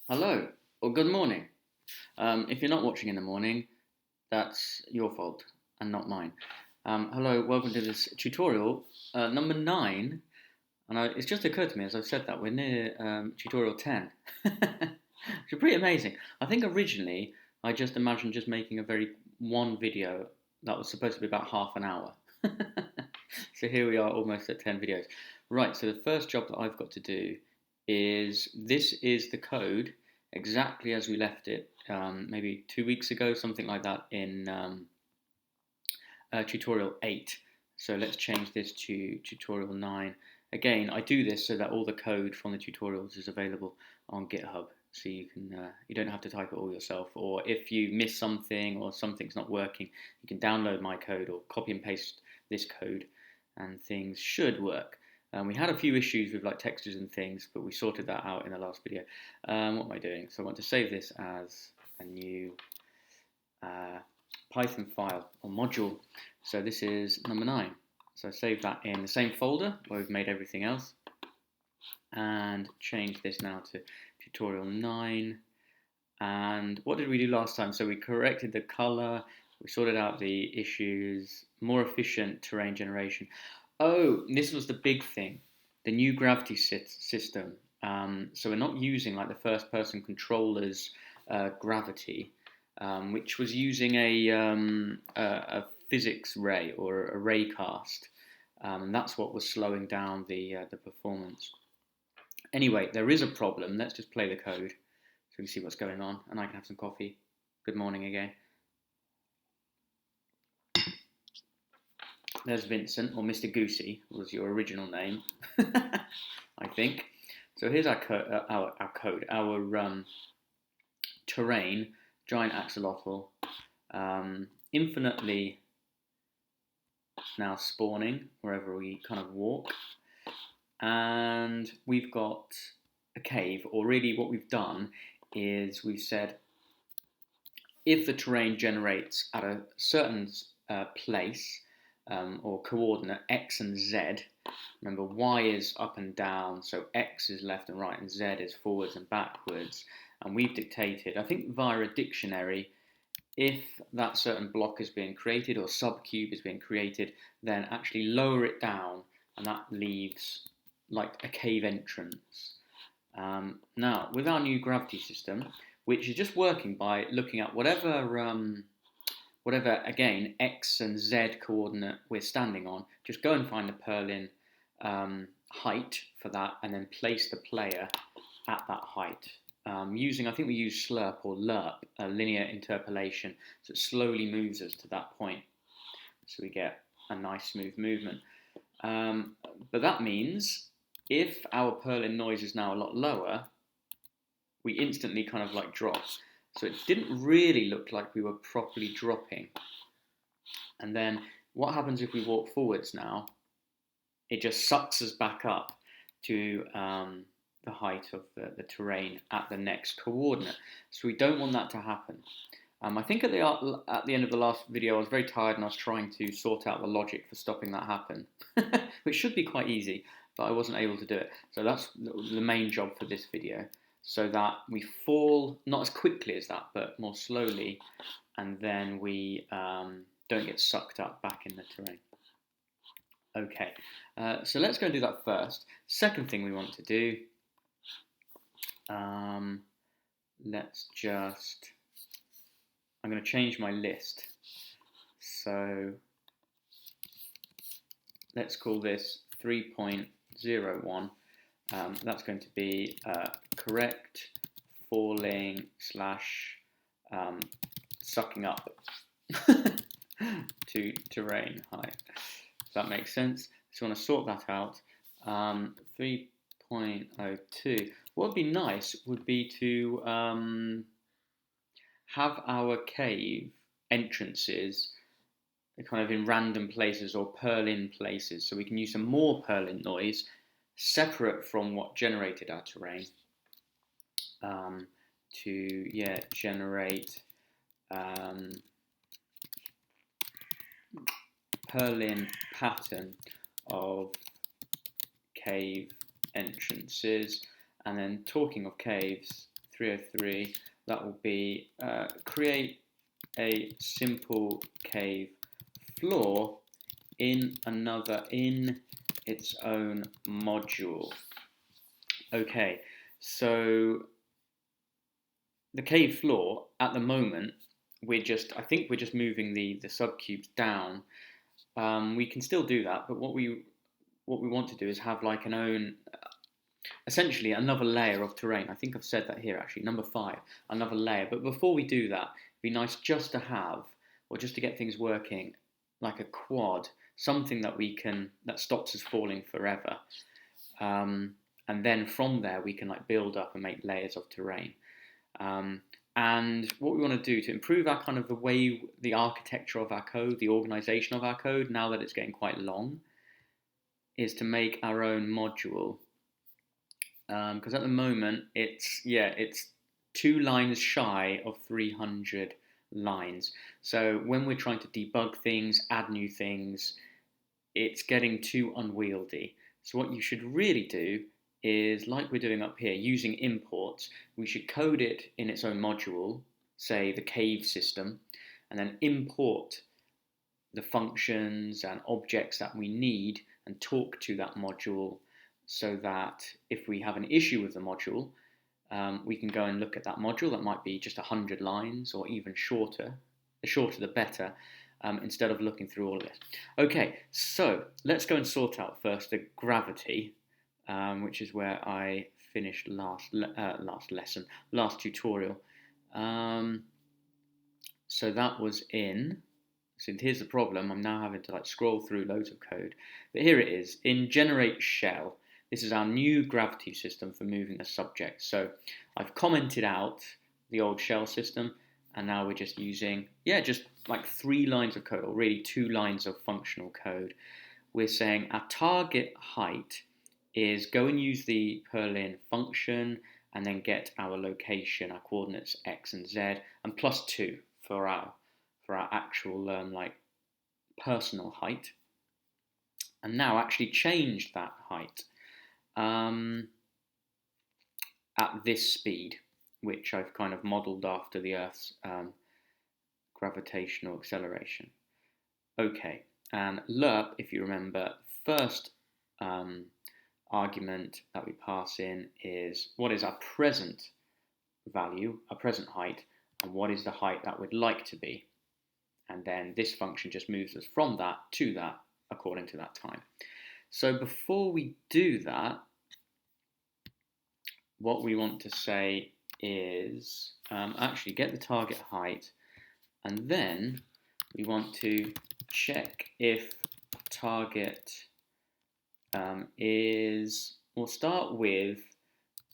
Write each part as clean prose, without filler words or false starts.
Hello, or good morning. If you're not watching in the morning, that's your fault and not mine. Hello, welcome to this tutorial number 9. It's just occurred to me as I've said that we're near tutorial 10, which is pretty amazing. I think originally I just imagined just making a very one video that was supposed to be about half an hour. So here we are almost at 10 videos. Right, so the first job that I've got to do is this is the code exactly as we left it maybe 2 weeks ago, something like that in tutorial 8. So let's change this to tutorial 9. Again, I do this so that all the code from the tutorials is available on GitHub, so you don't have to type it all yourself. Or if you miss something or something's not working, you can download my code or copy and paste this code, and things should work. We had a few issues with like textures and things, but we sorted that out in the last video. What am I doing? So I want to save this as a new Python file or module. So this is number 9. So save that in the same folder where we've made everything else, and change this now to tutorial 9. And what did we do last time? So we corrected the color, we sorted out the issues, more efficient terrain generation. Oh, this was the big thing, the new gravity system. So we're not using like the first-person controller's gravity, which was using a physics ray or a raycast, and that's what was slowing down the performance. Anyway, there is a problem. Let's just play the code so we can see what's going on, and I can have some coffee. Good morning again. There's Vincent, or Mr. Goosey was your original name, I think. So here's our code, our terrain, giant axolotl, infinitely now spawning wherever we kind of walk. And we've got a cave, or really what we've done is we've said if the terrain generates at a certain place, or coordinate x and z. Remember, y is up and down, so x is left and right, and z is forwards and backwards. And we've dictated, I think via a dictionary, if that certain block is being created or subcube is being created, then actually lower it down, and that leaves like a cave entrance. Now, with our new gravity system, which is just working by looking at whatever again, x and z coordinate we're standing on, just go and find the Perlin height for that, and then place the player at that height. I think we use slurp or lerp, linear interpolation, so it slowly moves us to that point, so we get a nice smooth movement. But that means if our Perlin noise is now a lot lower, we instantly kind of like drop. So it didn't really look like we were properly dropping. And then what happens if we walk forwards now? It just sucks us back up to the height of the terrain at the next coordinate. So we don't want that to happen. I think at the end of the last video I was very tired and I was trying to sort out the logic for stopping that happen, which should be quite easy, but I wasn't able to do it. So that's the main job for this video, so that we fall not as quickly as that, but more slowly, and then we don't get sucked up back in the terrain. Okay, so let's go and do that first. Second thing we want to do, I'm going to change my list. So let's call this 3.01. That's going to be correct falling / sucking up to terrain height. If that makes sense. So I want to sort that out. 3.02. What would be nice would be to have our cave entrances kind of in random places or Perlin places, so we can use some more Perlin noise separate from what generated our terrain to generate Perlin pattern of cave entrances. And then talking of caves, 303, that will be create a simple cave floor in its own module. Okay, so the cave floor at the moment, I think we're just moving the subcubes down. We can still do that, but what we want to do is have like essentially another layer of terrain. I think I've said that here actually, number 5, another layer. But before we do that, it'd be nice just to have, or just to get things working, like a quad, something that stops us falling forever. And then from there we can like build up and make layers of terrain. And what we want to do to improve our kind of the architecture of our code, the organization of our code, now that it's getting quite long, is to make our own module. Because at the moment it's 2 lines shy of 300 lines. So when we're trying to debug things, add new things, it's getting too unwieldy. So what you should really do is, like we're doing up here, using imports, we should code it in its own module, say the cave system, and then import the functions and objects that we need and talk to that module, so that if we have an issue with the module, we can go and look at that module that might be just 100 lines or even shorter. The shorter the better, instead of looking through all of this. Okay, so let's go and sort out first the gravity, which is where I finished last tutorial. So that was in. So here's the problem. I'm now having to like scroll through loads of code, but here it is in generate shell. This is our new gravity system for moving the subject. So I've commented out the old shell system, and now we're just using just like 3 lines of code, or really 2 lines of functional code. We're saying our target height is go and use the Perlin function and then get our location, our coordinates x and z, and +2 for our actual like personal height. And now actually change that height at this speed, which I've kind of modelled after the Earth's gravitational acceleration. Okay, and lerp, if you remember, first argument that we pass in is what is our present value, our present height, and what is the height that we'd like to be. And then this function just moves us from that to that according to that time. So before we do that, what we want to say is actually get the target height, and then we want to check if target we'll start with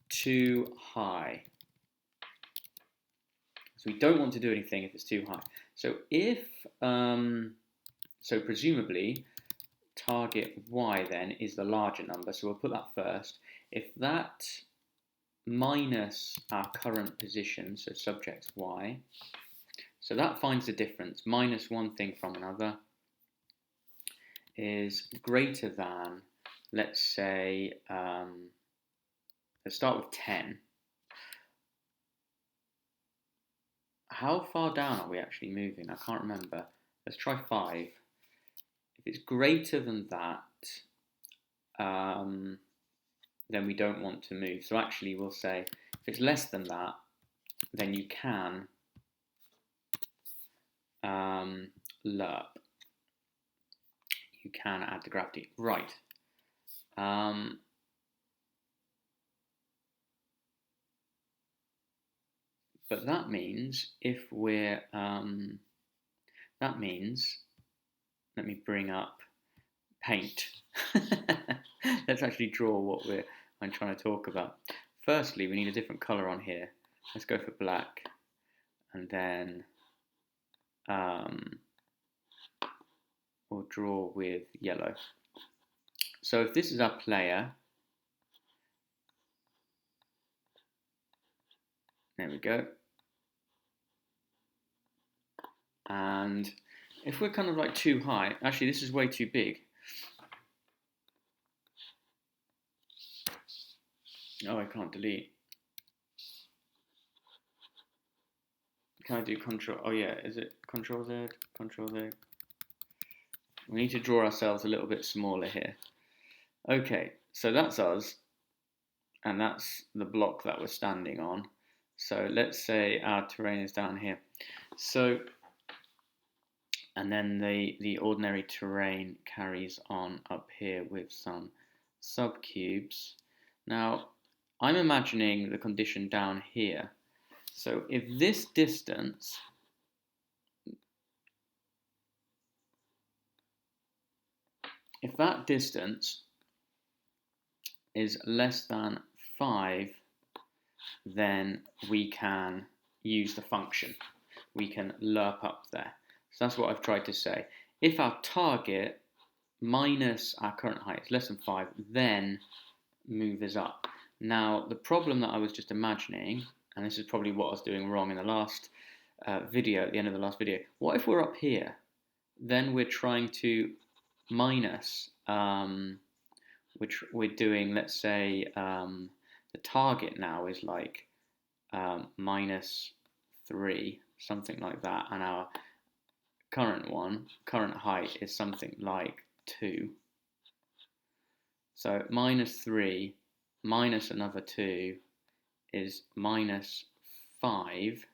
too high. So we don't want to do anything if it's too high. So if, so presumably target y then is the larger number, so we'll put that first. If that minus our current position, so subject y, so that finds the difference, minus one thing from another, is greater than, let's say, let's start with 10. How far down are we actually moving? I can't remember. Let's try 5. If it's greater than that, then we don't want to move. So actually we'll say if it's less than that, then you can lerp. You can add the gravity. Right. But that means if we're, that means, let me bring up paint. Let's actually draw what I'm trying to talk about. Firstly, we need a different color on here. Let's go for black, and then we'll draw with yellow. So if this is our player, there we go. And if we're kind of like too high, actually this is way too big. Oh, I can't delete. Can I do Control? Oh yeah, is it Control Z? Control Z. We need to draw ourselves a little bit smaller here. Okay, so that's us, and that's the block that we're standing on. So let's say our terrain is down here. So, and then the ordinary terrain carries on up here with some subcubes. Now, I'm imagining the condition down here. So if this distance if that distance is less than 5, then we can use the function. We can lerp up there. So that's what I've tried to say. If our target minus our current height is less than 5, then move is up. Now, the problem that I was just imagining, and this is probably what I was doing wrong in the last video, at the end of the last video, what if we're up here? Then we're trying to minus, which we're doing, let's say, the target now is like -3, something like that, and our current height is something like 2. So -3 minus another 2 is -5,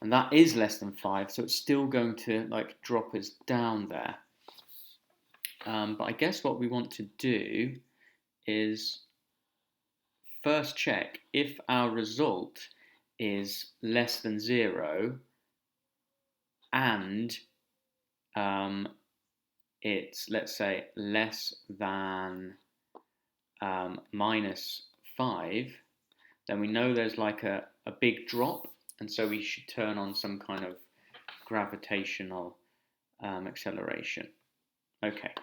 and that is less than 5, so it's still going to like drop us down there. But I guess what we want to do is first check if our result is less than 0 and it's, let's say, less than -5, then we know there's like a big drop, and so we should turn on some kind of gravitational acceleration. Okay,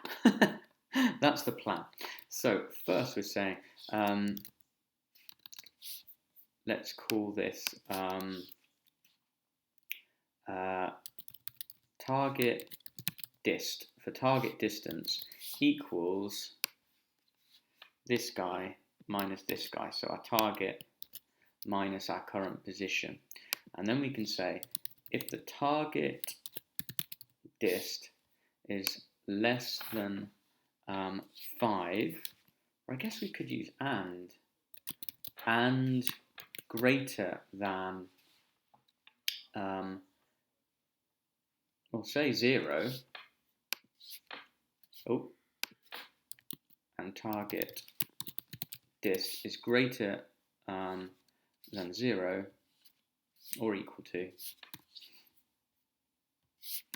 that's the plan. So first we're saying, let's call this target dist. For target distance equals this guy minus this guy. So our target minus our current position. And then we can say if the target dist is less than 5, or I guess we could use and greater than, we'll say 0, and target dist is greater than 0 or equal to,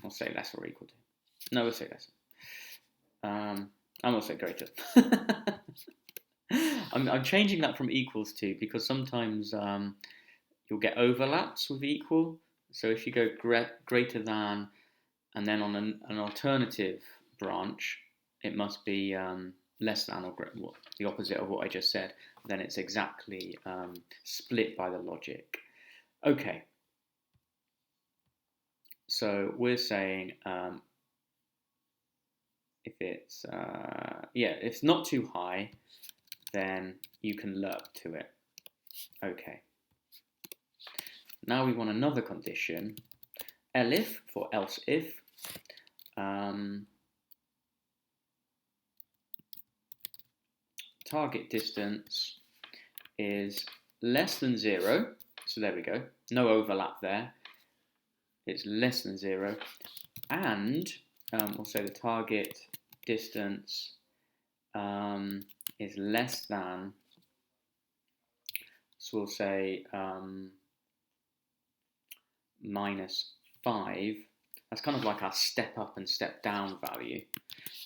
I'll say less or equal to. No, we'll say less. And we'll say greater. I'm changing that from equals to because sometimes you'll get overlaps with equal. So if you go greater than, and then on an alternative branch, it must be less than or the opposite of what I just said. Then it's exactly split by the logic. Okay. So we're saying if it's if it's not too high, then you can lerp to it. Okay. Now we want another condition, elif for else if. Target distance is less than 0. So there we go. No overlap there. It's less than 0, and we'll say the target distance is less than, so we'll say -5. That's kind of like our step up and step down value,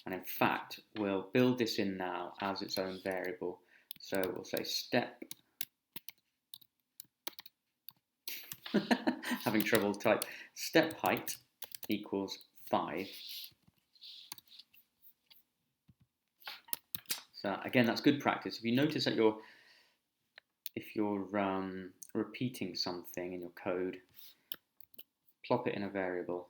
and in fact we'll build this in now as its own variable. So we'll say step having trouble type, step height equals 5. So again, that's good practice. If you notice that if you're repeating something in your code, plop it in a variable,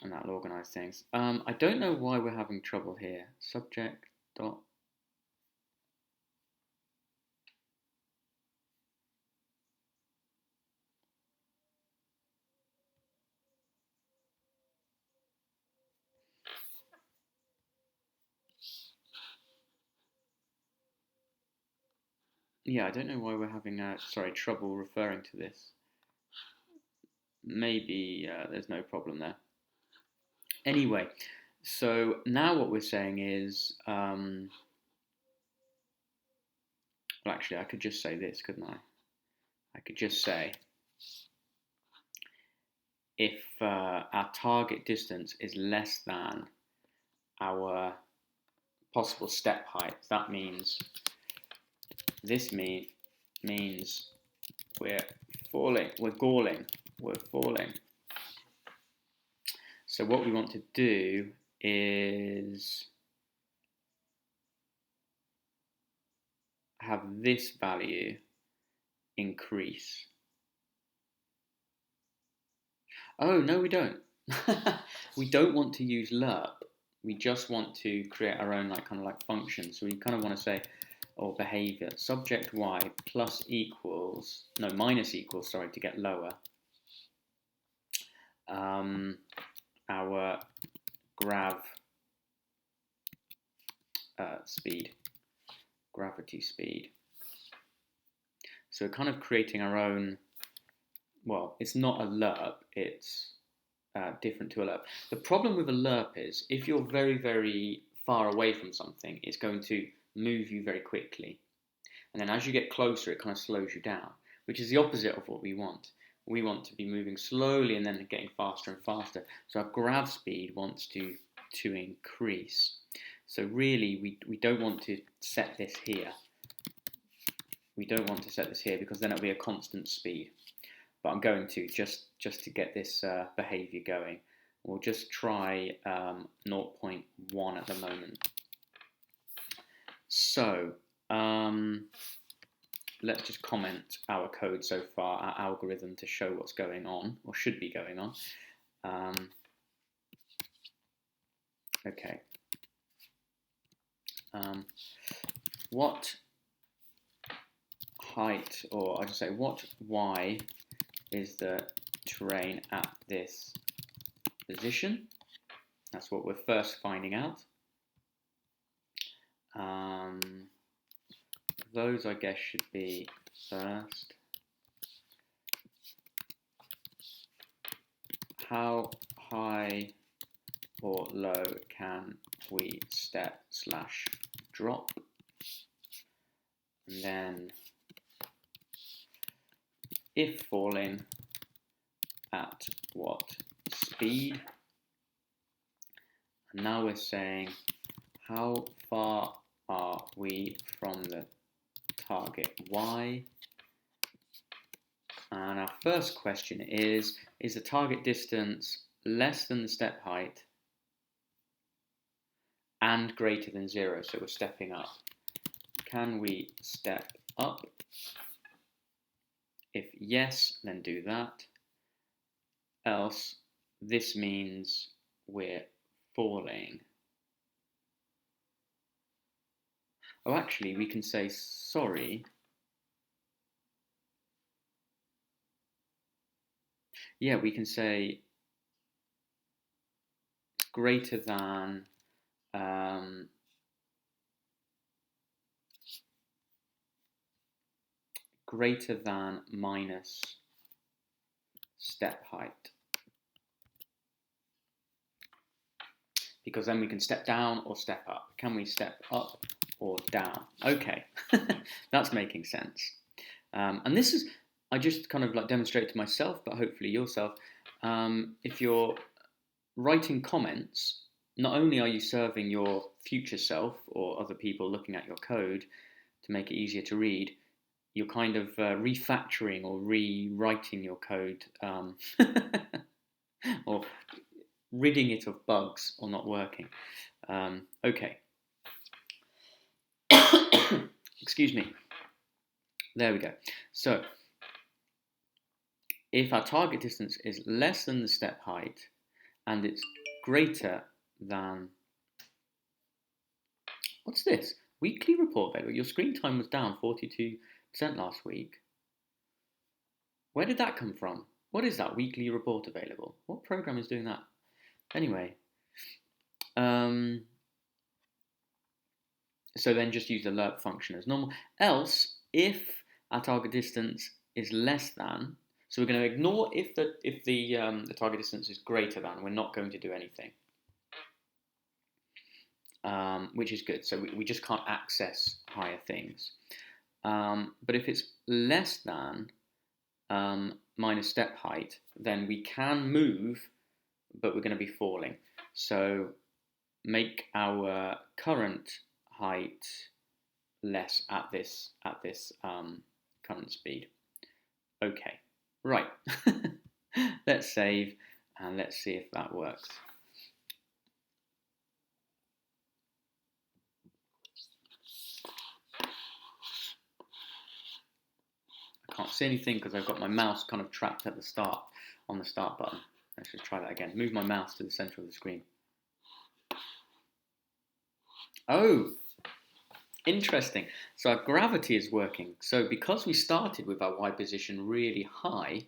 and that'll organize things. I don't know why we're having trouble here. Subject dot. Yeah, I don't know why we're having trouble referring to this. Maybe there's no problem there. Anyway, so now what we're saying is, well, actually, I could just say this, couldn't I? I could just say if our target distance is less than our possible step height, that means means we're falling, we're falling. So what we want to do is have this value increase. Oh, no, we don't. We don't want to use lerp. We just want to create our own kind of function. So we kind of want to say, or behavior, subject y minus equals, to get lower. Our gravity speed. So we're kind of creating our own, well, it's not a lerp, it's different to a lerp. The problem with a lerp is if you're very, very far away from something, it's going to move you very quickly. And then as you get closer, it kind of slows you down, which is the opposite of what we want. We want to be moving slowly and then getting faster and faster. So our grav speed wants to increase. So really, we don't want to set this here. We don't want to set this here because then it'll be a constant speed. But I'm going to, just to get this behavior going. We'll just try 0.1 at the moment. So let's just comment our code so far, our algorithm, to show what's going on, or should be going on. Okay. What height, or I just say what y is the terrain at this position? That's what we're first finding out. Those, I guess, should be first. How high or low can we step/drop? And then, if falling, at what speed? And now we're saying, how far are we from the target y? And our first question is the target distance less than the step height and greater than 0? So we're stepping up. Can we step up? If yes, then do that. Else, this means we're falling. Oh, actually, we can say sorry. Yeah, we can say greater than minus step height. Because then we can step down or step up. Can we step up or down? Okay, that's making sense. And this is, I just kind of demonstrate to myself, but hopefully yourself, if you're writing comments, not only are you serving your future self or other people looking at your code to make it easier to read, you're kind of refactoring or rewriting your code or ridding it of bugs or not working. Okay. Excuse me. There we go. So, if our target distance is less than the step height and it's greater than... What's this? Weekly report available. Your screen time was down 42% last week. Where did that come from? What is that? Weekly report available. What program is doing that? Anyway. So then just use the lerp function as normal. Else, if our target distance is less than, so we're going to ignore if the target distance is greater than, we're not going to do anything, which is good. So we just can't access higher things. But if it's less than minus step height, then we can move, but we're going to be falling. So make our current height less at this current speed. Okay, right. Let's save and let's see if that works. I can't see anything because I've got my mouse kind of trapped at the start on the start button. Let's just try that again. Move my mouse to the center of the screen. Oh, interesting. So our gravity is working. So because we started with our Y position really high,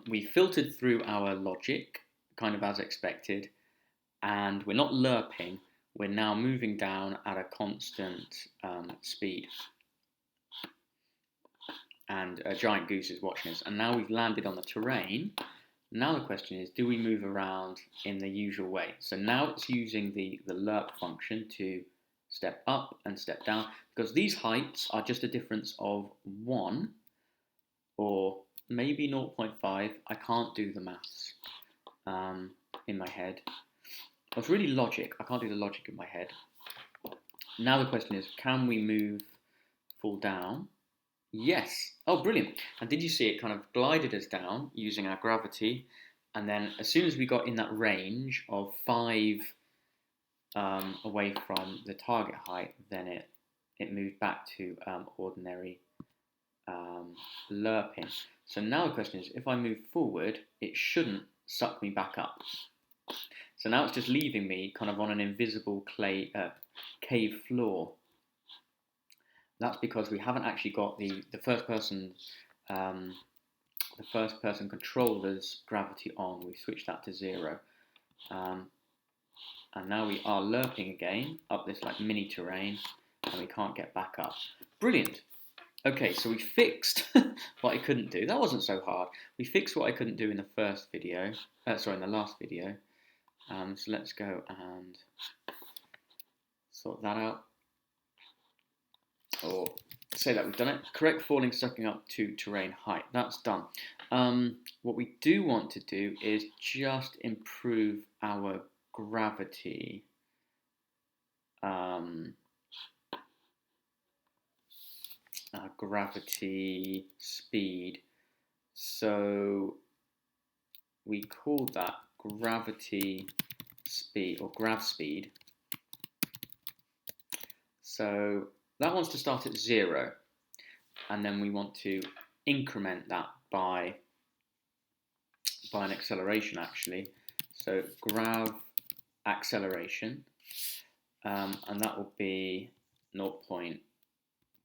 we filtered through our logic, kind of as expected, and we're not lerping. We're now moving down at a constant speed. And a giant goose is watching us. And now we've landed on the terrain. Now the question is, do we move around in the usual way? So now it's using the lerp function to step up and step down, because these heights are just a difference of 1 or maybe 0.5. I can't do the maths in my head. It's really logic. I can't do the logic in my head. Now the question is, can we move, fall down? Yes. Oh, brilliant. And did you see it kind of glided us down using our gravity? And then as soon as we got in that range of 5 away from the target height, then it moved back to ordinary lerping. So now the question is, if I move forward, it shouldn't suck me back up. So now it's just leaving me kind of on an invisible cave floor. That's because we haven't actually got the first person controller's gravity on. We've switched that to 0, and now we are lerping again up this like mini terrain, and we can't get back up. Brilliant. Okay, so we fixed what I couldn't do. That wasn't so hard. We fixed what I couldn't do in the first video. In the last video. So let's go and sort that out. Or say that we've done it. Correct falling, sucking up to terrain height. That's done. What we do want to do is just improve our gravity. Our gravity speed. So we call that gravity speed or grav speed. So that wants to start at 0, and then we want to increment that by an acceleration actually. So grav acceleration, and that will be 0.1.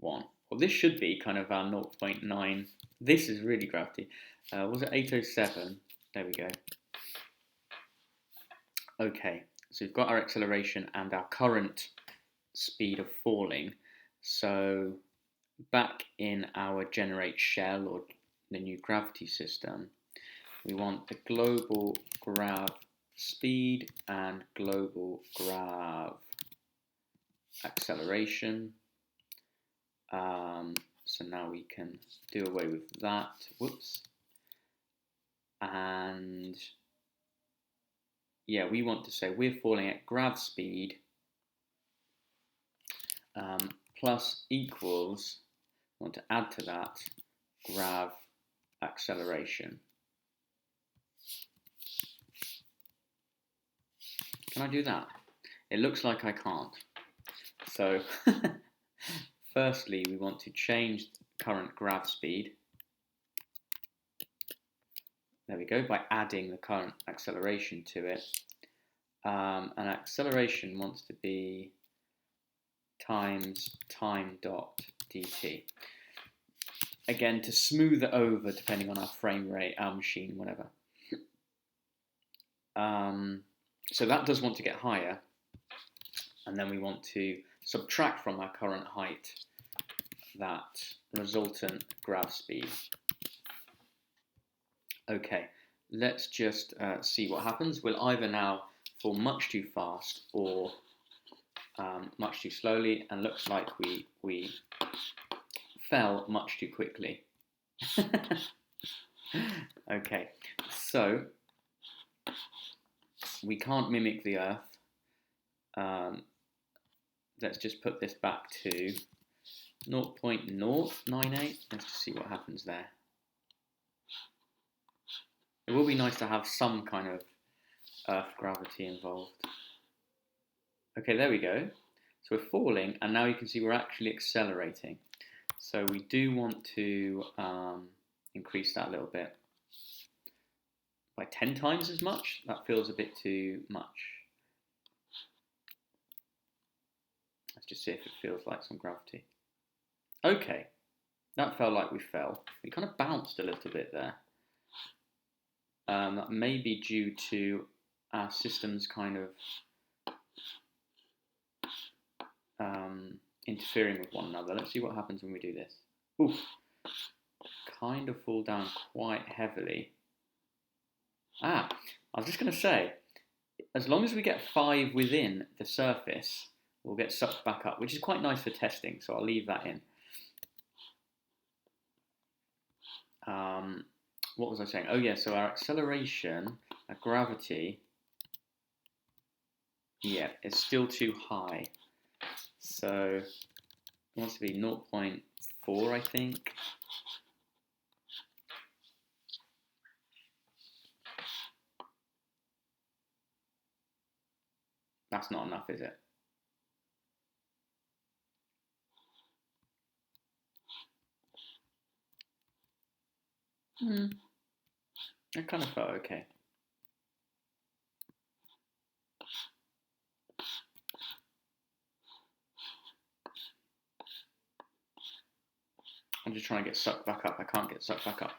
Well, this should be kind of our 0.9. This is really gravity. Was it 807? There we go. Okay, so we've got our acceleration and our current speed of falling. So back in our generate shell or the new gravity system, we want the global grav speed and global grav acceleration. So now we can do away with that. Whoops. And yeah, we want to say we're falling at grav speed plus equals, I want to add to that, grav acceleration. Can I do that? It looks like I can't. So firstly, we want to change current grav speed. There we go, by adding the current acceleration to it. And acceleration wants to be times time dot dt. Again, to smooth it over depending on our frame rate, our machine, whatever. So that does want to get higher. And then we want to subtract from our current height that resultant grav speed. Okay, let's just see what happens. We'll either now fall much too fast or much too slowly, and looks like we fell much too quickly. Okay, so we can't mimic the Earth. Let's just put this back to 0.098. Let's just see what happens there. It will be nice to have some kind of Earth gravity involved. Okay, there we go. So we're falling, and now you can see we're actually accelerating. So we do want to increase that a little bit. By 10 times as much? That feels a bit too much. Let's just see if it feels like some gravity. Okay, that felt like we fell. We kind of bounced a little bit there. That may be due to our systems kind of interfering with one another. Let's see what happens when we do this. Oof, kind of fall down quite heavily. I was just going to say, as long as we get 5 within the surface, we'll get sucked back up, which is quite nice for testing, so I'll leave that in. What was I saying? Oh yeah, so our acceleration, our gravity, yeah, it's still too high. So it wants to be 0.4, I think. That's not enough, is it? It kind of felt okay. I'm just trying to get sucked back up. I can't get sucked back up.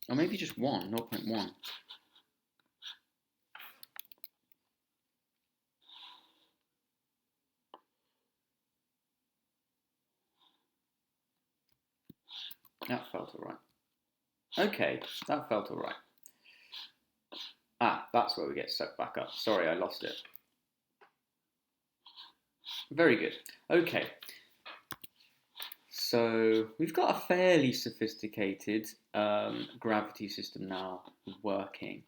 Or maybe just 0.1. That felt alright. Okay, that felt alright. That's where we get sucked back up. Sorry, I lost it. Very good. Okay. So we've got a fairly sophisticated gravity system now working.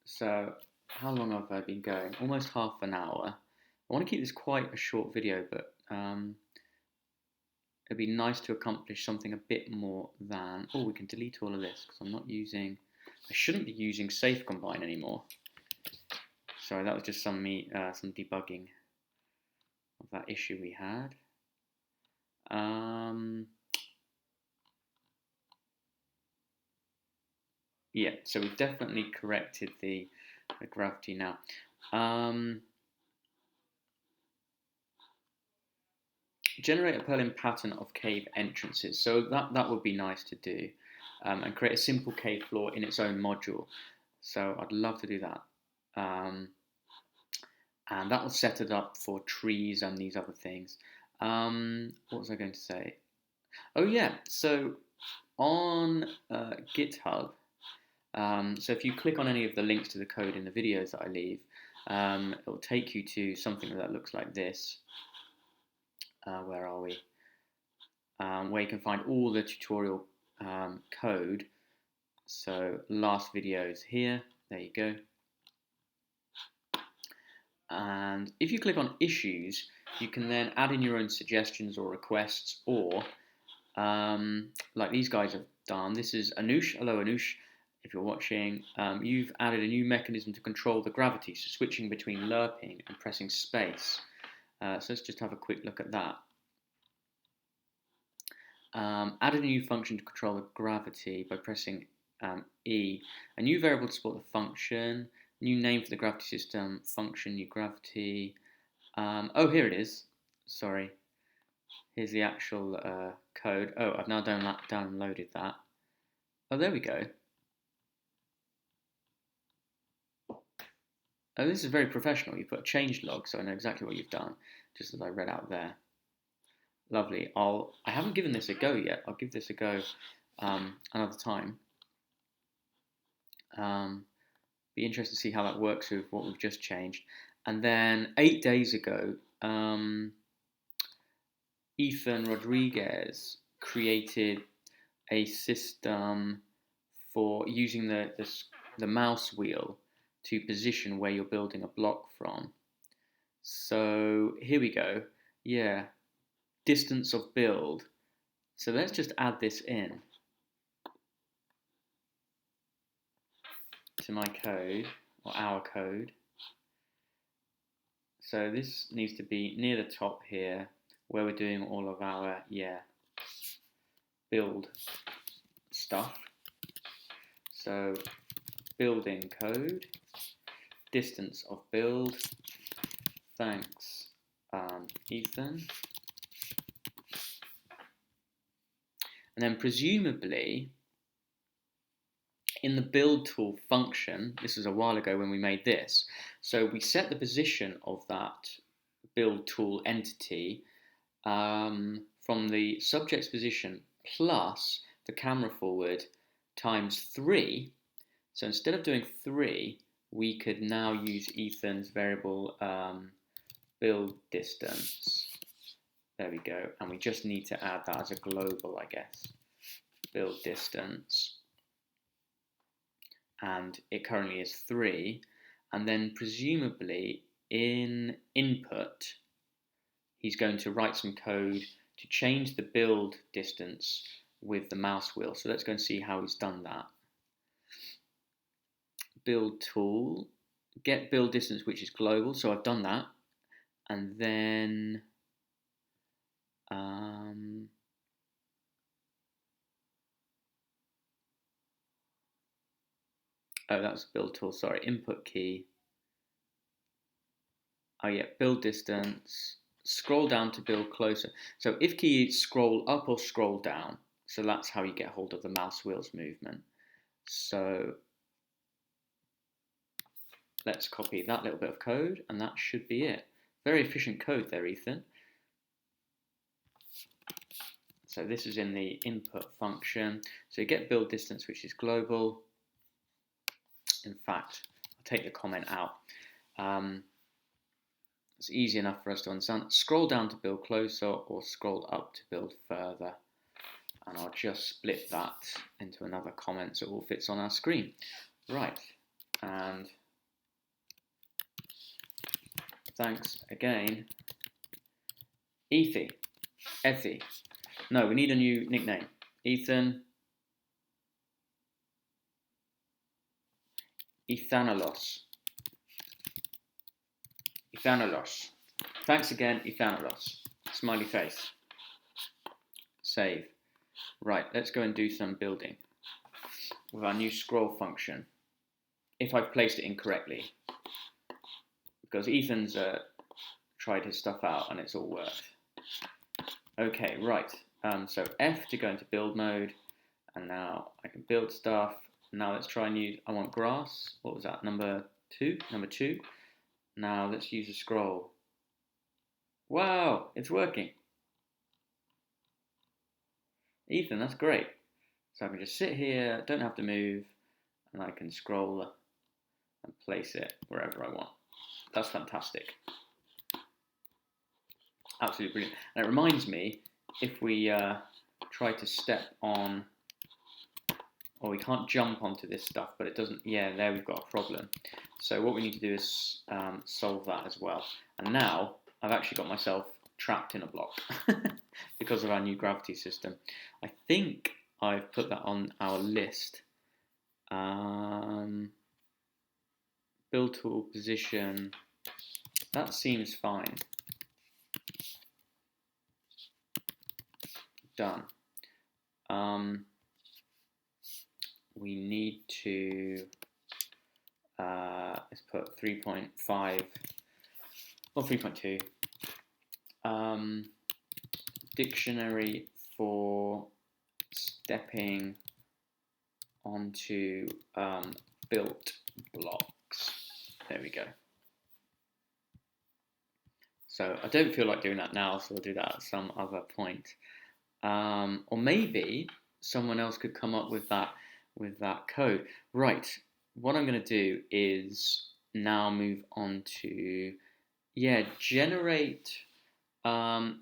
So how long have I been going? Almost half an hour. I want to keep this quite a short video, but it'd be nice to accomplish something a bit more than... Oh, we can delete all of this because I'm not using... I shouldn't be using safe combine anymore. Sorry, that was just some debugging of that issue we had. Yeah, so we've definitely corrected the gravity now. Generate a Perlin pattern of cave entrances. So that would be nice to do. And create a simple cave floor in its own module. So I'd love to do that. And that will set it up for trees and these other things. What was I going to say? Oh yeah, so on GitHub, so if you click on any of the links to the code in the videos that I leave, it will take you to something that looks like this. Where are we? Where you can find all the tutorial code. So last video is here. There you go. And if you click on issues, you can then add in your own suggestions or requests, or like these guys have done. This is Anush. Hello, Anush. If you're watching, you've added a new mechanism to control the gravity, so switching between lerping and pressing space. So let's just have a quick look at that. Added a new function to control the gravity by pressing E. A new variable to support the function. New name for the gravity system. Function, new gravity. Oh, here it is. Sorry. Here's the actual code. Oh, I've now downloaded that. Oh, there we go. Oh, this is very professional. You put a change log, so I know exactly what you've done, just as I read out there. Lovely. I haven't given this a go yet. I'll give this a go another time. Be interested to see how that works with what we've just changed. And then 8 days ago, Ethan Rodriguez created a system for using the mouse wheel to position where you're building a block from. So here we go. Yeah, distance of build. So let's just add this in to my code, or our code. So this needs to be near the top here, where we're doing all of our, build stuff. So building code, distance of build, thanks Ethan. And then presumably in the build tool function, this was a while ago when we made this, so we set the position of that build tool entity from the subject's position plus the camera forward times 3. So instead of doing 3, we could now use Ethan's variable build distance. There we go. And we just need to add that as a global, I guess. Build distance. And it currently is 3. And then presumably in input, he's going to write some code to change the build distance with the mouse wheel. So let's go and see how he's done that. Build tool, get build distance, which is global. So I've done that. And then oh, that's build tool, sorry, input key. Oh yeah, build distance, scroll down to build closer. So if key scroll up or scroll down, so that's how you get hold of the mouse wheel's movement. So let's copy that little bit of code and that should be it. Very efficient code there, Ethan. So this is in the input function. So you get build distance, which is global. In fact, I'll take the comment out. It's easy enough for us to understand. Scroll down to build closer or scroll up to build further. And I'll just split that into another comment so it all fits on our screen. Right, and thanks again, Ethy. No, we need a new nickname. Ethan. Ethanolos. Thanks again, Ethanolos. Smiley face. Save. Right, let's go and do some building with our new scroll function. If I've placed it incorrectly. Because Ethan's tried his stuff out and it's all worked. Okay, right. So F to go into build mode. And now I can build stuff. Now let's try and use, I want grass. What was that? Number 2? Number 2. Now let's use a scroll. Wow, it's working. Ethan, that's great. So I can just sit here, don't have to move, and I can scroll and place it wherever I want. That's fantastic. Absolutely brilliant. And it reminds me, if we try to step on, or we can't jump onto this stuff, but it doesn't, yeah, there we've got a problem. So what we need to do is solve that as well. And now I've actually got myself trapped in a block because of our new gravity system. I think I've put that on our list. Build tool position, that seems fine. Done. We need to let's put 3.5 or 3.2 dictionary for stepping onto built blocks. There we go. So I don't feel like doing that now, so we'll do that at some other point. Or maybe someone else could come up with that code. Right. What I'm going to do is now move on to generate a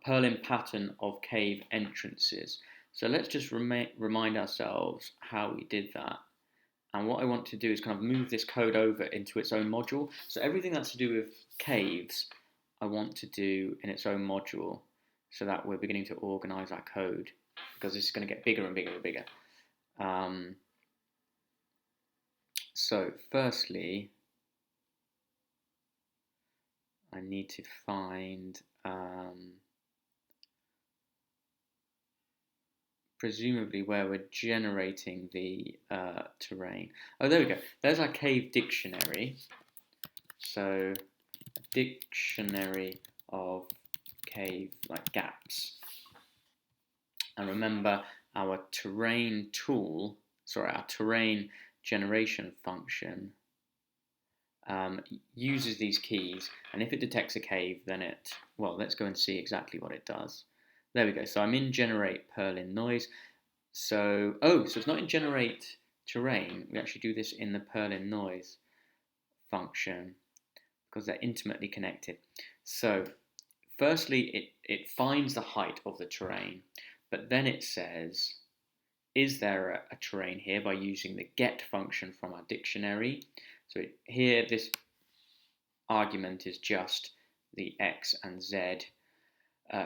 Perlin pattern of cave entrances. So let's just remind ourselves how we did that. And what I want to do is kind of move this code over into its own module. So everything that's to do with caves, I want to do in its own module, so that we're beginning to organize our code, because this is going to get bigger and bigger and bigger. So firstly, I need to find presumably where we're generating the terrain. Oh, there we go. There's our cave dictionary. So, a dictionary of cave, like gaps. And remember, our terrain tool, our terrain generation function uses these keys, and if it detects a cave, then let's go and see exactly what it does. There we go. So I'm in generate Perlin noise. So it's not in generate terrain. We actually do this in the Perlin noise function because they're intimately connected. So firstly, it finds the height of the terrain, but then it says, is there a terrain here, by using the get function from our dictionary. So here, this argument is just the x and z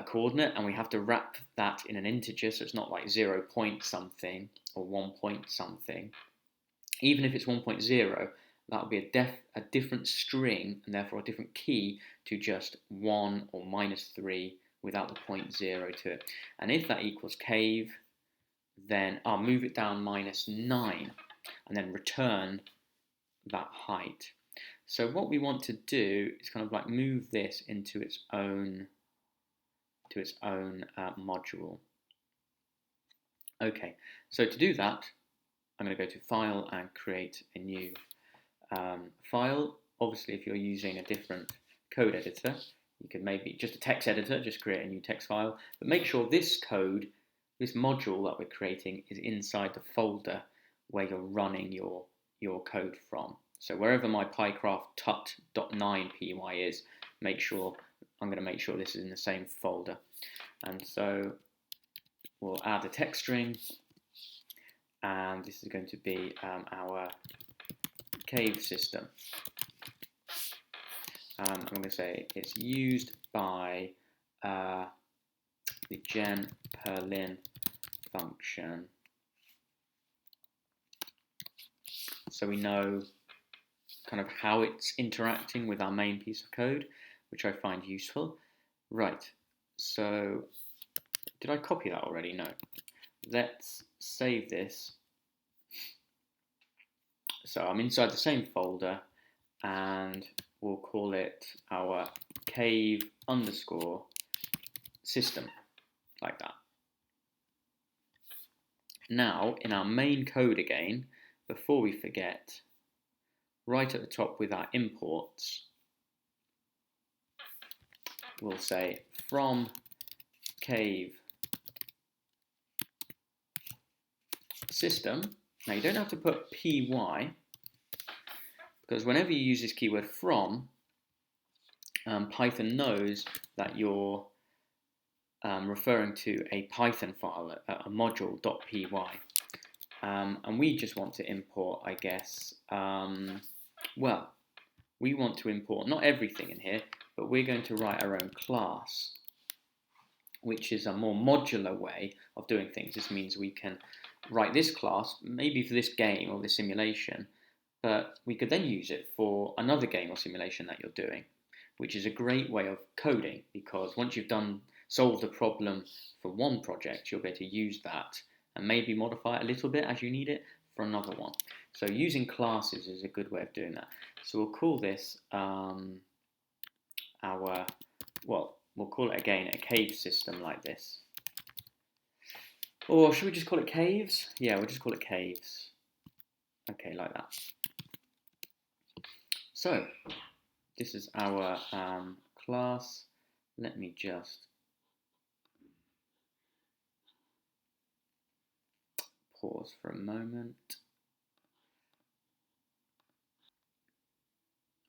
coordinate, and we have to wrap that in an integer, so it's not like 0 point something or 1 point something. Even if it's 1.0, that will be a different string, and therefore a different key to just 1 or -3 without the point 0 to it. And if that equals cave, then I'll move it down -9 and then return that height. So what we want to do is kind of like move this into its own module. Okay, so to do that, I'm going to go to File and create a new file. Obviously, if you're using a different code editor, you could maybe just a text editor, just create a new text file. But make sure this code, this module that we're creating, is inside the folder where you're running your code from. So wherever my pycraft tut.9 py is, I'm going to make sure this is in the same folder. And so we'll add a text string, and this is going to be our cave system. I'm going to say it's used by the gen Perlin function. So we know kind of how it's interacting with our main piece of code, which I find useful. Right, so did I copy that already? No. Let's save this. So I'm inside the same folder, and we'll call it our cave underscore system, like that. Now, in our main code again, before we forget, right at the top with our imports, we'll say from cave system. Now you don't have to put py, because whenever you use this keyword from, Python knows that you're referring to a Python file, a module.py. And we just want to import, I guess, we want to import not everything in here, but we're going to write our own class, which is a more modular way of doing things. This means we can write this class, maybe for this game or this simulation, but we could then use it for another game or simulation that you're doing, which is a great way of coding, because once you've solved a problem for one project, you'll be able to use that and maybe modify it a little bit as you need it for another one. So using classes is a good way of doing that. So we'll call this we'll call it again a cave system, like this. Or should we just call it caves? Yeah, we'll just call it caves. Okay, like that. So this is our class. Let me just pause for a moment.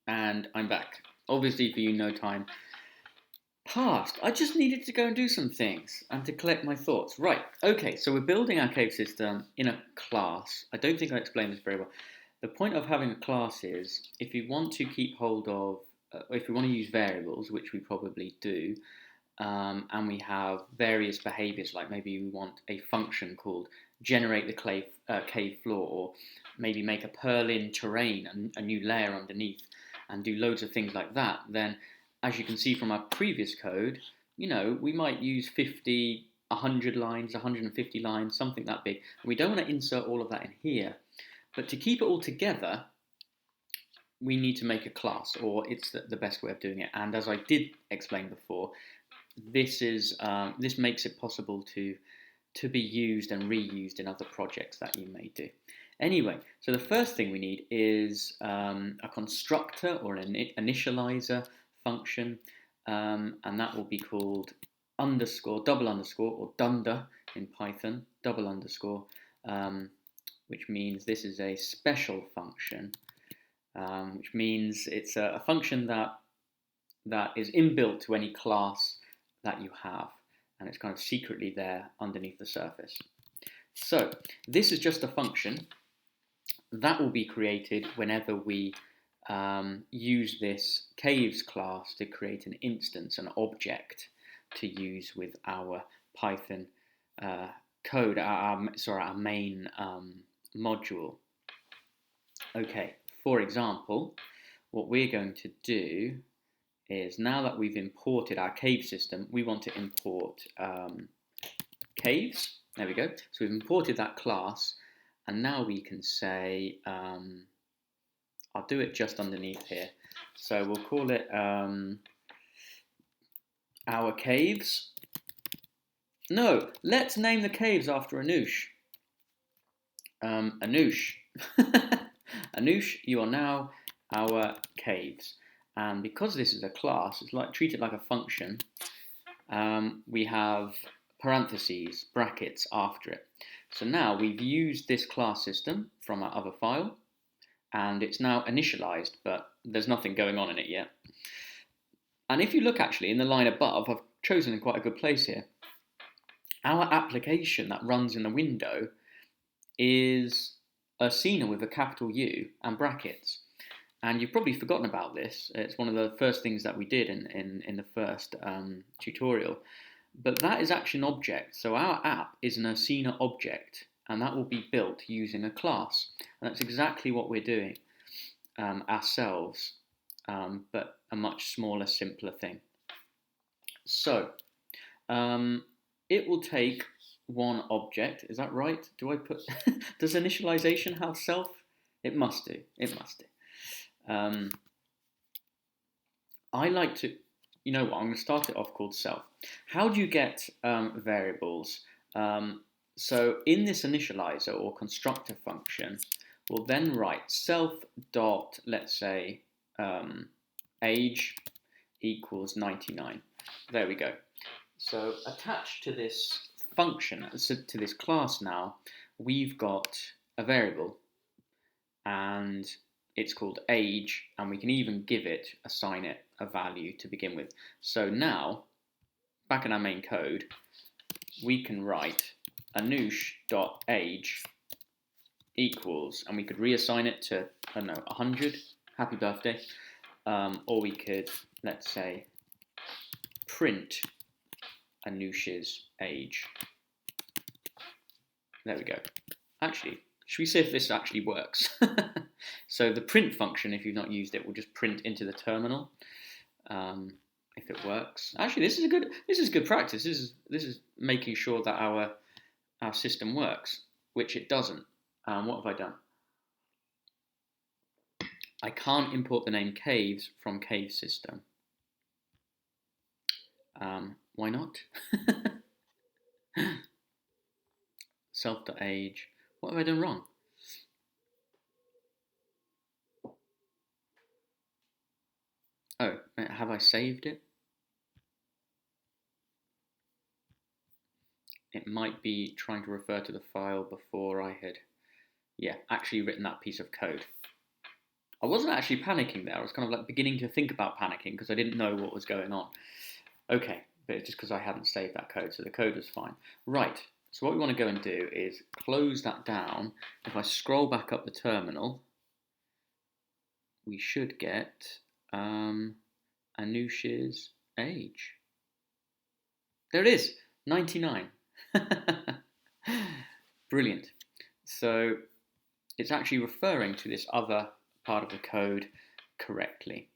And I'm back. Obviously for you, no time passed. I just needed to go and do some things and to collect my thoughts. Right, okay, so we're building our cave system in a class. I don't think I explained this very well. The point of having a class is if you want to keep hold of, if we want to use variables, which we probably do, and we have various behaviors, like maybe we want a function called generate the cave floor, or maybe make a purlin terrain, a new layer underneath, and do loads of things like that, then as you can see from our previous code, we might use 50, 100 lines, 150 lines, something that big. And we don't want to insert all of that in here. But to keep it all together, we need to make a class, or it's the best way of doing it. And as I did explain before, this makes it possible to be used and reused in other projects that you may do. Anyway, so the first thing we need is a constructor or an initializer function, and that will be called double underscore, or dunder in Python, double underscore, which means this is a special function, which means it's a function that is inbuilt to any class that you have, and it's kind of secretly there underneath the surface. So this is just a function that will be created whenever we use this caves class to create an instance, an object to use with our Python code, our main module. Okay, for example, what we're going to do is, now that we've imported our cave system, we want to import caves. There we go. So we've imported that class, and now we can say, I'll do it just underneath here. So we'll call it our caves. No, let's name the caves after Anoush. Anoush. Anoush, you are now our caves. And because this is a class, it's treat it like a function. We have parentheses, brackets after it. So now we've used this class system from our other file, and it's now initialized, but there's nothing going on in it yet. And if you look actually in the line above, I've chosen quite a good place here. Our application that runs in the window is Ursina with a capital U and brackets. And you've probably forgotten about this. It's one of the first things that we did in the first tutorial. But that is actually an object. So our app is an Ursina object, and that will be built using a class. And that's exactly what we're doing ourselves, but a much smaller, simpler thing. So it will take one object. Is that right? Do I put? Does initialization have self? It must do. It must do. I like to, you know what, I'm going to start it off called self. How do you get variables? So in this initializer or constructor function, we'll then write self dot, let's say, age equals 99. There we go. So attached to this function, to this class now, we've got a variable, and it's called age, and we can even assign it a value to begin with. So now, back in our main code, we can write anoush.age equals, and we could reassign it to, I don't know, 100, happy birthday, or we could, let's say, print Anoush's age. There we go. Actually, should we see if this actually works? So the print function, if you've not used it, will just print into the terminal. If it works. Actually, this is good practice. This is making sure that our system works, which it doesn't. What have I done? I can't import the name caves from cave system. Why not? Self.age. What have I done wrong? Oh, have I saved it? It might be trying to refer to the file before I had, yeah, actually written that piece of code. I wasn't actually panicking there. I was kind of like beginning to think about panicking because I didn't know what was going on. Okay, but it's just because I hadn't saved that code, so the code was fine. Right, so what we want to go and do is close that down. If I scroll back up the terminal, we should get Anush's age. There it is, 99. Brilliant. So it's actually referring to this other part of the code correctly.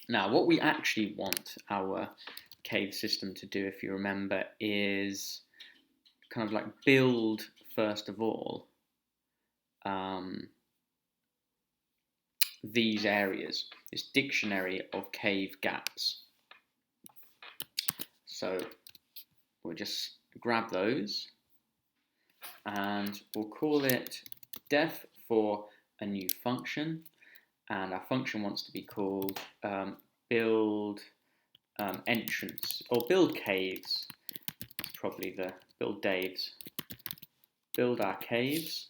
Now, what we actually want our cave system to do, if you remember, is kind of like build, first of all, these areas, this dictionary of cave gaps. So we'll just grab those and we'll call it def for a new function, and our function wants to be called build entrance, or build caves, probably the build Daves, build our caves.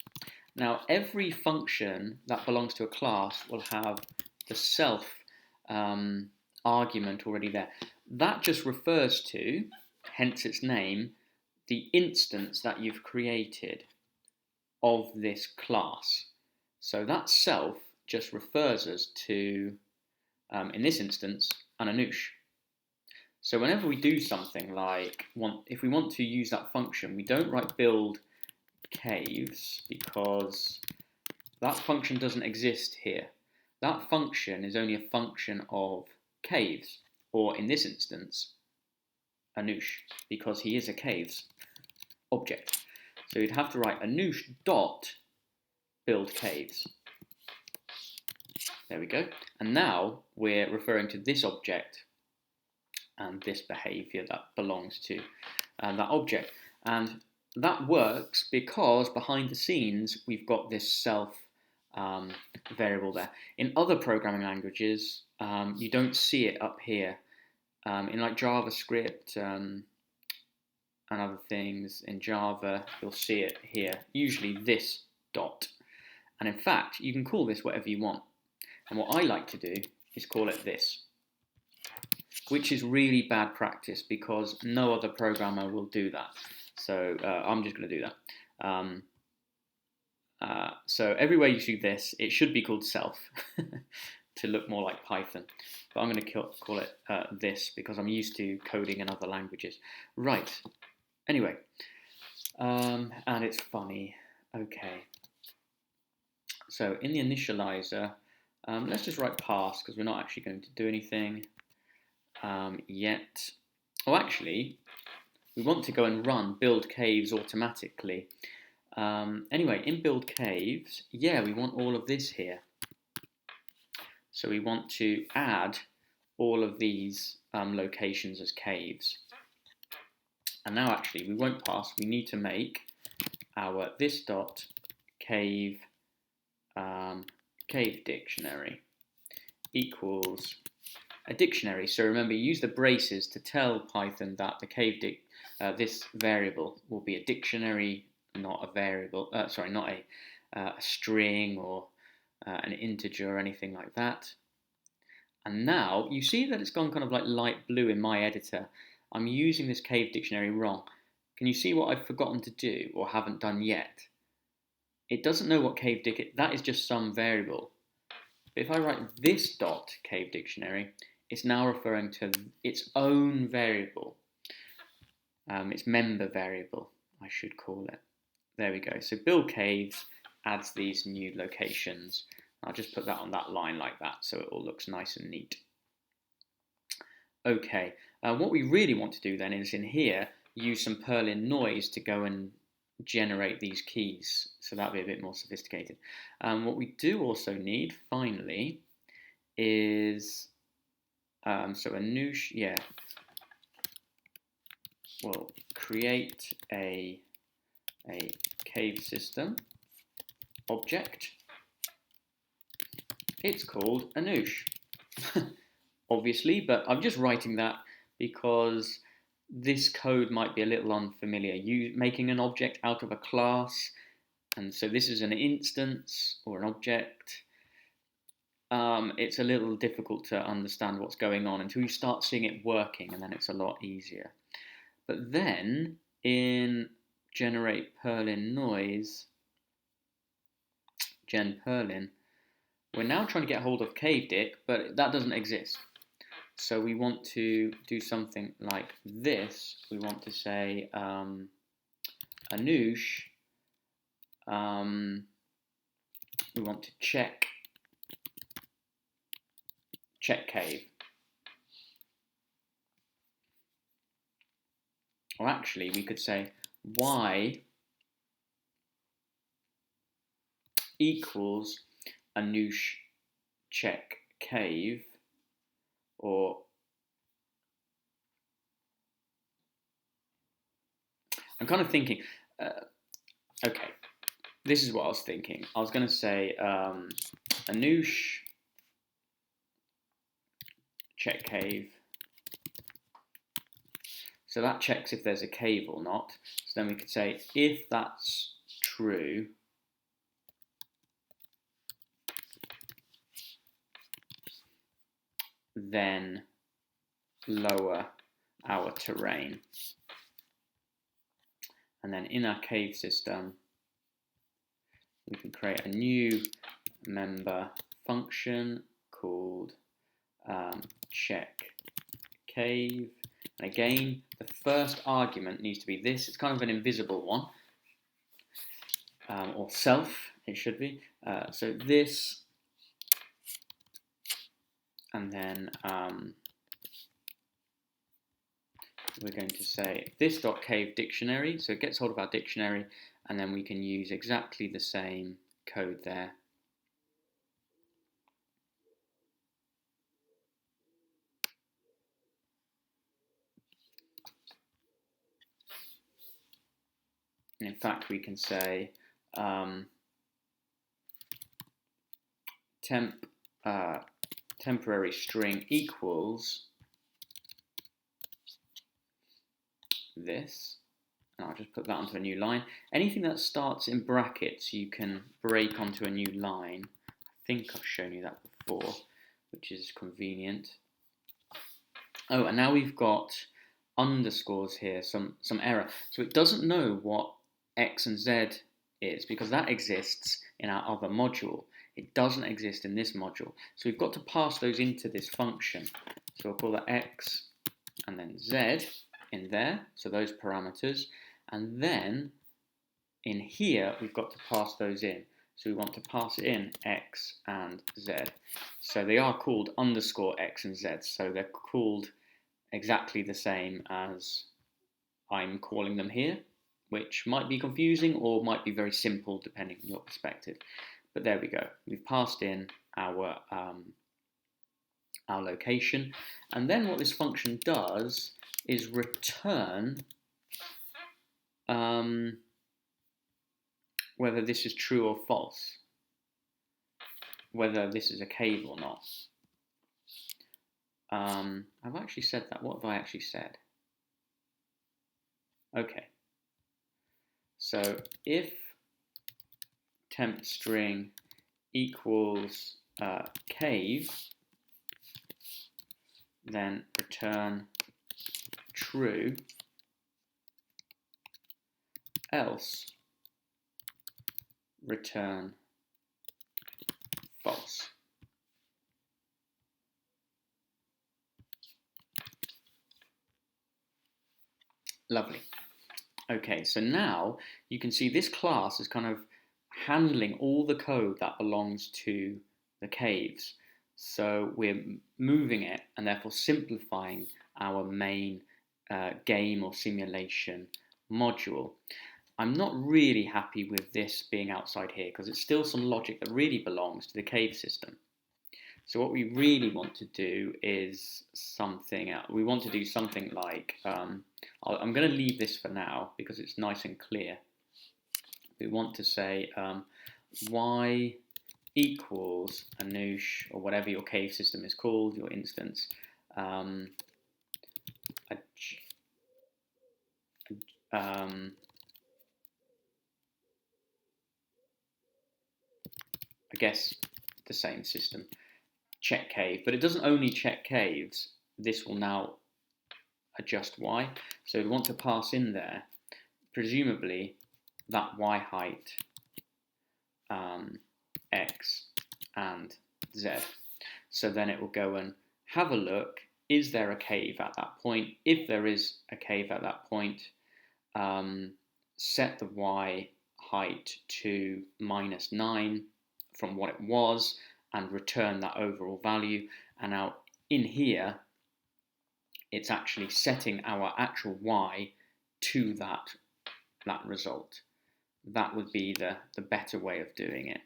Now every function that belongs to a class will have the self argument already there. That just refers to, hence its name, the instance that you've created of this class. So that self just refers us to, in this instance, an Anush. So whenever we do something like, if we want to use that function, we don't write build caves because that function doesn't exist here. That function is only a function of caves, or in this instance, Anush, because he is a caves object. So you'd have to write Anush dot build caves. There we go. And now we're referring to this object and this behavior that belongs to that object. And that works because behind the scenes we've got this self variable there. In other programming languages, you don't see it up here. In like JavaScript and other things, in Java, you'll see it here, usually this dot. And in fact, you can call this whatever you want. And what I like to do is call it this, which is really bad practice because no other programmer will do that. So I'm just going to do that. So everywhere you see this, it should be called self to look more like Python. But I'm going to call it this because I'm used to coding in other languages. Right. Anyway, and it's funny. Okay. So in the initializer, let's just write pass because we're not actually going to do anything yet. Oh, actually, we want to go and run build caves automatically. Anyway, in build caves, yeah, we want all of this here. So we want to add all of these locations as caves. And now actually we won't pass, we need to make our this dot cave cave dictionary equals a dictionary. So remember, use the braces to tell Python that the cave this variable will be a dictionary, not a variable. Sorry, not a string or an integer or anything like that. And now you see that it's gone kind of like light blue in my editor. I'm using this cave dictionary wrong. Can you see what I've forgotten to do or haven't done yet? It doesn't know what cave that is just some variable. But if I write this dot cave dictionary, it's now referring to its own variable. Its member variable, I should call it. There we go. So build caves adds these new locations. I'll just put that on that line like that so it all looks nice and neat. Okay, what we really want to do then is in here use some Perlin noise to go and generate these keys, so that'll be a bit more sophisticated. What we do also need, finally, is so Anush, yeah, we'll create a cave system object. It's called Anush. obviously, but I'm just writing that because this code might be a little unfamiliar. Making an object out of a class, and so this is an instance or an object. It's a little difficult to understand what's going on until you start seeing it working, and then it's a lot easier. But then in generate Perlin noise, gen Perlin, we're now trying to get hold of CaveDict, but that doesn't exist. So we want to do something like this. We want to say Anoush. We want to check cave. Or actually, we could say y equals Anoush check cave, or I'm kind of thinking, okay, this is what I was thinking. I was going to say Anoush check cave. So that checks if there's a cave or not. So then we could say if that's true, then lower our terrain. And then in our cave system, we can create a new member function called check cave. And again, the first argument needs to be this. It's kind of an invisible one, or self, it should be. So this, and then we're going to say this.cave dictionary, so it gets hold of our dictionary, and then we can use exactly the same code there. And in fact, we can say temporary string equals this, and I'll just put that onto a new line. Anything that starts in brackets you can break onto a new line. I think I've shown you that before, which is convenient. Oh, and now we've got underscores here, some error. So it doesn't know what X and Z is because that exists in our other module. It doesn't exist in this module. So we've got to pass those into this function. So we'll call that X and then Z in there, so those parameters. And then in here, we've got to pass those in. So we want to pass in X and Z. So they are called underscore X and Z. So they're called exactly the same as I'm calling them here, which might be confusing or might be very simple depending on your perspective. But there we go. We've passed in our location. And then what this function does is return whether this is true or false, whether this is a cave or not. I've actually said that. What have I actually said? Okay. So if temp string equals cave, then return true, else return false. Lovely. Okay, so now you can see this class is kind of handling all the code that belongs to the caves. So we're moving it and therefore simplifying our main game or simulation module. I'm not really happy with this being outside here because it's still some logic that really belongs to the cave system. So what we really want to do is something else. We want to do something like, I'm going to leave this for now because it's nice and clear. We want to say y equals Anoush, or whatever your cave system is called, your instance, I guess the same system, check cave, but it doesn't only check caves. This will now adjust y. So we want to pass in there, presumably, that y height, x, and z. So then it will go and have a look, is there a cave at that point? If there is a cave at that point, set the y height to -9 from what it was and return that overall value. And now in here, it's actually setting our actual y to that result. That would be the better way of doing it,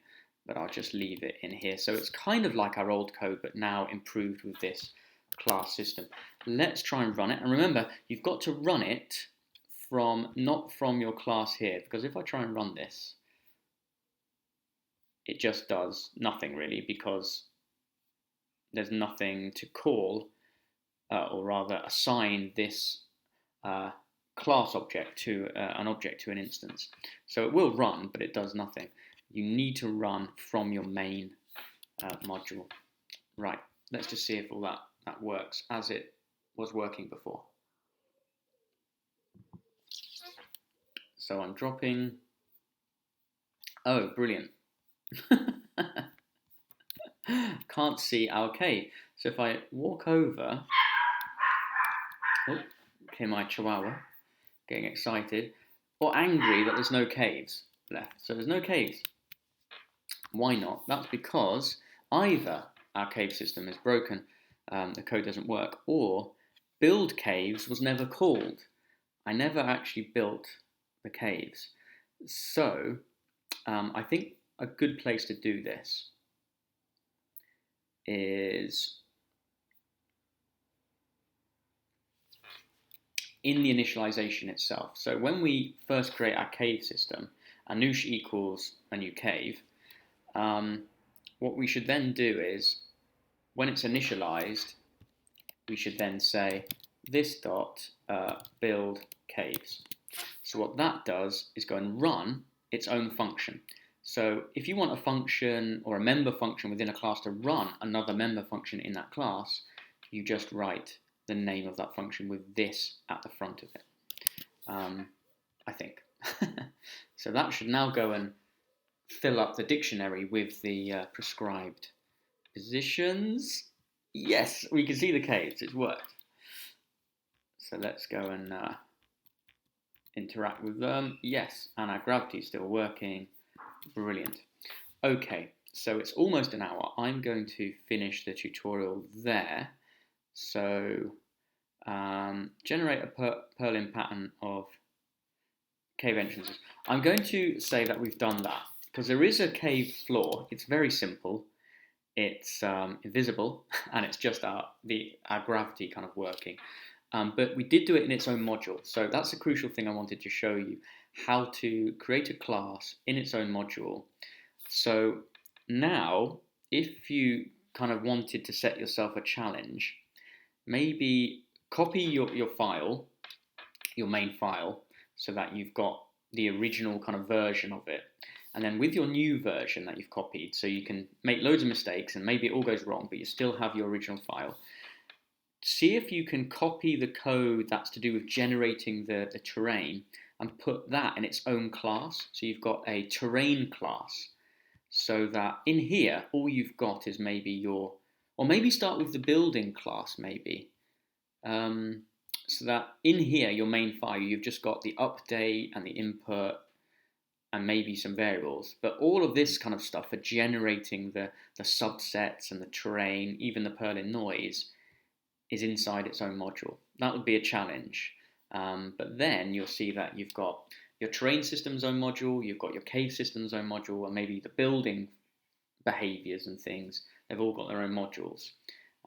but I'll just leave it in here. So it's kind of like our old code, but now improved with this class system. Let's try and run it. And remember, you've got to run it not from your class here, because if I try and run this, it just does nothing really, because there's nothing to call, or rather assign this class object to an object to an instance. So it will run, but it does nothing. You need to run from your main module. Right, let's just see if all that works as it was working before. So I'm dropping. Oh, brilliant. Can't see our cave. So if I walk over, oh, okay, my chihuahua getting excited or angry that there's no caves left. So there's no caves. Why not? That's because either our cave system is broken, the code doesn't work, or build caves was never called. I never actually built the caves. So I think a good place to do this is in the initialization itself. So when we first create our cave system, Anoush equals a new cave, what we should then do is, when it's initialized, we should then say this dot build caves. So what that does is go and run its own function. So if you want a function or a member function within a class to run another member function in that class, you just write the name of that function with this at the front of it, I think. So that should now go and fill up the dictionary with the prescribed positions. Yes, we can see the caves, it's worked. So let's go and interact with them. Yes, and our gravity is still working. Brilliant. Okay, so it's almost an hour. I'm going to finish the tutorial there. So generate a Perlin pattern of cave entrances. I'm going to say that we've done that because there is a cave floor. It's very simple. It's invisible, and it's just our gravity kind of working. But we did do it in its own module. So that's a crucial thing I wanted to show you, how to create a class in its own module. So now, if you kind of wanted to set yourself a challenge, maybe copy your file, your main file, so that you've got the original kind of version of it. And then with your new version that you've copied, so you can make loads of mistakes and maybe it all goes wrong, but you still have your original file. See if you can copy the code that's to do with generating the terrain and put that in its own class. So you've got a terrain class, so that in here, all you've got is maybe or maybe start with the building class maybe. So that in here, your main file, you've just got the update and the input and maybe some variables. But all of this kind of stuff for generating the subsets and the terrain, even the Perlin noise, is inside its own module. That would be a challenge. But then you'll see that you've got your terrain system's own module, you've got your cave system's own module, and maybe the building behaviors and things, they've all got their own modules.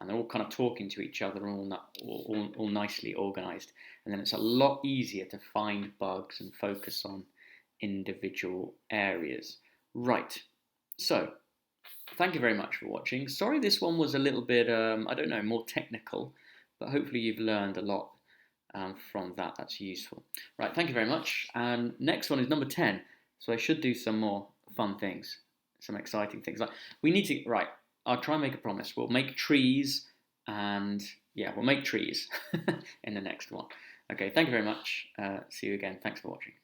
And they're all kind of talking to each other, all nicely organized. And then it's a lot easier to find bugs and focus on individual areas. Right, so thank you very much for watching. Sorry this one was a little bit, I don't know, more technical, but hopefully you've learned a lot from that. That's useful. Right, thank you very much. And next one is number 10. So I should do some more fun things, some exciting things. Like we need to, right, I'll try and make a promise. We'll make trees and, yeah, we'll make trees in the next one. Okay, thank you very much. See you again. Thanks for watching.